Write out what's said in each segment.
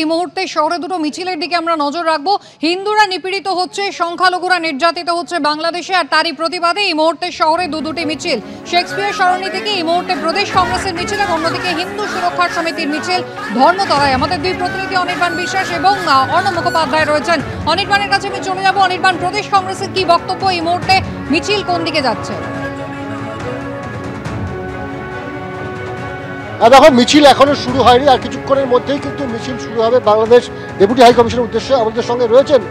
এই মুহূর্তে শহরে দুটো মিছিলের দিকে আমরা নজর রাখবো। হিন্দুরা নিপীড়িত হচ্ছে, সংখ্যালঘুরা নির্যাতিত হচ্ছে বাংলাদেশে, আর তারই প্রতিবাদে এই মুহূর্তে শহরে দুটি মিছিল। শেক্সপিয়ার সরণি থেকে এই মুহূর্তে প্রদেশ কংগ্রেসের মিছিল এবং অন্যদিকে হিন্দু সুরক্ষা সমিতির মিছিল ধর্মতলায়। আমাদের দুই প্রতিনিধি অনির্বাণ বিশ্বাস এবং অর্ণব মুখোপাধ্যায় রয়েছেন। অনির্বাণের কাছে আমি চলে যাব। অনির্বাণ, প্রদেশ কংগ্রেসের কি বক্তব্য, এই মুহূর্তে মিছিল কোন দিকে যাচ্ছে? দেখো, মিছিল এখনো শুরু হয়নি, আর কিছুক্ষণের মধ্যেই কিন্তু মিছিল শুরু হবে বাংলাদেশ ডেপুটি হাই কমিশনের উদ্দেশ্যে। আমাদের সঙ্গে রয়েছেন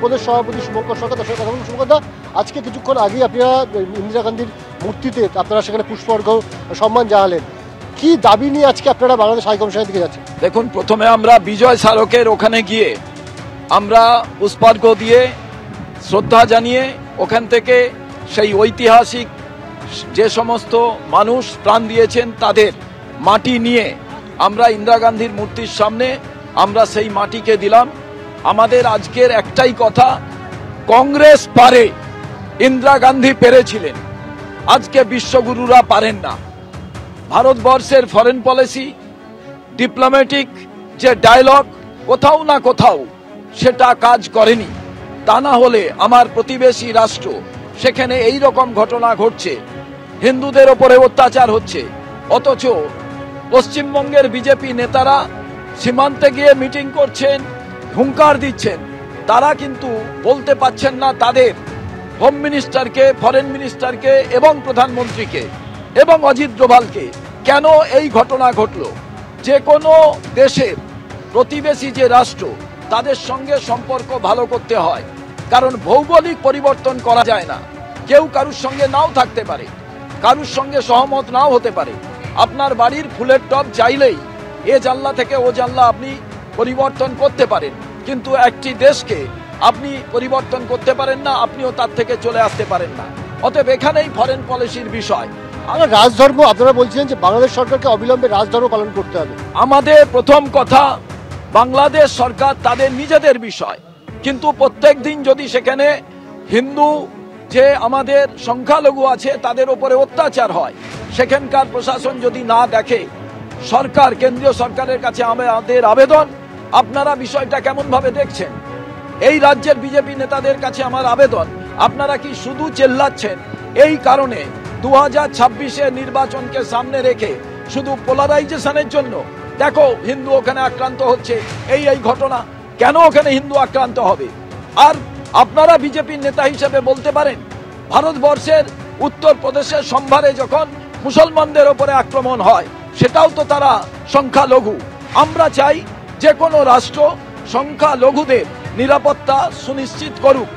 প্রদেশ সভাপতি শুভঙ্কর সরকার। তার সঙ্গে কথা বলুন। শুভঙ্কর দা, আজকে কিছুক্ষণ আগেই আপনারা ইন্দিরা গান্ধীর মূর্তিতে আপনারা সেখানে পুষ্পার্ঘ সম্মান জানালেন। কি দাবি নিয়ে আজকে আপনারা বাংলাদেশ হাই কমিশনের দিকে যাচ্ছেন? দেখুন, প্রথমে আমরা বিজয় স্মারকের ওখানে গিয়ে আমরা পুষ্পার্ঘ দিয়ে শ্রদ্ধা জানিয়ে ওখান থেকে সেই ঐতিহাসিক যে সমস্ত মানুষ প্রাণ দিয়েছেন তাদের মাটি নিয়ে আমরা ইন্দিরা গান্ধীর মূর্তির সামনে আমরা সেই মাটিকে দিলাম। আমাদের আজকের একটাই কথা, কংগ্রেস পারে, ইন্দিরা গান্ধী পেরেছিলেন, আজকে বিশ্বগুরুরা পারেন না। ভারতবর্ষের ফরেন পলিসি, ডিপ্লোম্যাটিক যে ডায়লগ, কোথাও না কোথাও সেটা কাজ করেনি। তা না হলে আমার প্রতিবেশী রাষ্ট্র, সেখানে এই রকম ঘটনা ঘটছে, হিন্দুদের ওপরে অত্যাচার হচ্ছে, অথচ পশ্চিমবঙ্গের বিজেপি নেতারা সীমান্তে গিয়ে মিটিং করছেন, হুঙ্কার দিচ্ছেন। তারা কিন্তু বলতে পারছেন না তাদের হোম মিনিস্টারকে, ফরেন মিনিস্টারকে এবং প্রধানমন্ত্রীকে এবং অজিত ডোভালকে কেন এই ঘটনা ঘটল। যে কোনো দেশের প্রতিবেশী যে রাষ্ট্র, তাদের সঙ্গে সম্পর্ক ভালো করতে হয়, কারণ ভৌগোলিক পরিবর্তন করা যায় না। কেউ কারুর সঙ্গে নাও থাকতে পারে, কারুর সঙ্গে সহমত নাও হতে পারে। আপনার বাড়ির ফুলের টব চাইলেই এ জানলা থেকে ও জানলা আপনি পরিবর্তন করতে পারেন, কিন্তু একটি দেশকে আপনি পরিবর্তন করতে পারেন না, আপনিও তার থেকে চলে আসতে পারেন না। অতএব এখানেই ফরেন পলিসির বিষয়। রাজধর্ম, আপনারা বলছিলেন যে বাংলাদেশ সরকারকে অবিলম্বে রাজধর্ম পালন করতে হবে। আমাদের প্রথম কথা, বাংলাদেশ সরকার তাদের নিজেদের বিষয়, কিন্তু প্রত্যেক দিন যদি সেখানে হিন্দু যে আমাদের সংখ্যালঘু আছে তাদের উপরে অত্যাচার হয়, সেখানকার প্রশাসন যদি না দেখে, সরকার, কেন্দ্রীয় সরকারের কাছে আমাদের আবেদন, আপনারা বিষয়টা কেমন ভাবে দেখছেন? এই রাজ্যের বিজেপি নেতাদের কাছে আমার আবেদন, আপনারা কি শুধু চেল্লাচ্ছেন এই কারণে 2026-এর নির্বাচনকে সামনে রেখে শুধু পোলারাইজেশনের জন্য? দেখো, হিন্দু ওখানে আক্রান্ত হচ্ছে, এই ঘটনা, কেন ওখানে হিন্দু আক্রান্ত হবে? আর আপনারা বিজেপির নেতা হিসেবে বলতে পারেন, ভারতবর্ষের উত্তরপ্রদেশের সম্ভারে যখন মুসলমানদের ওপরে আক্রমণ হয়, সেটাও তো তারা সংখ্যালঘু। আমরা চাই যে কোনো রাষ্ট্র সংখ্যালঘুদের নিরাপত্তা সুনিশ্চিত করুক।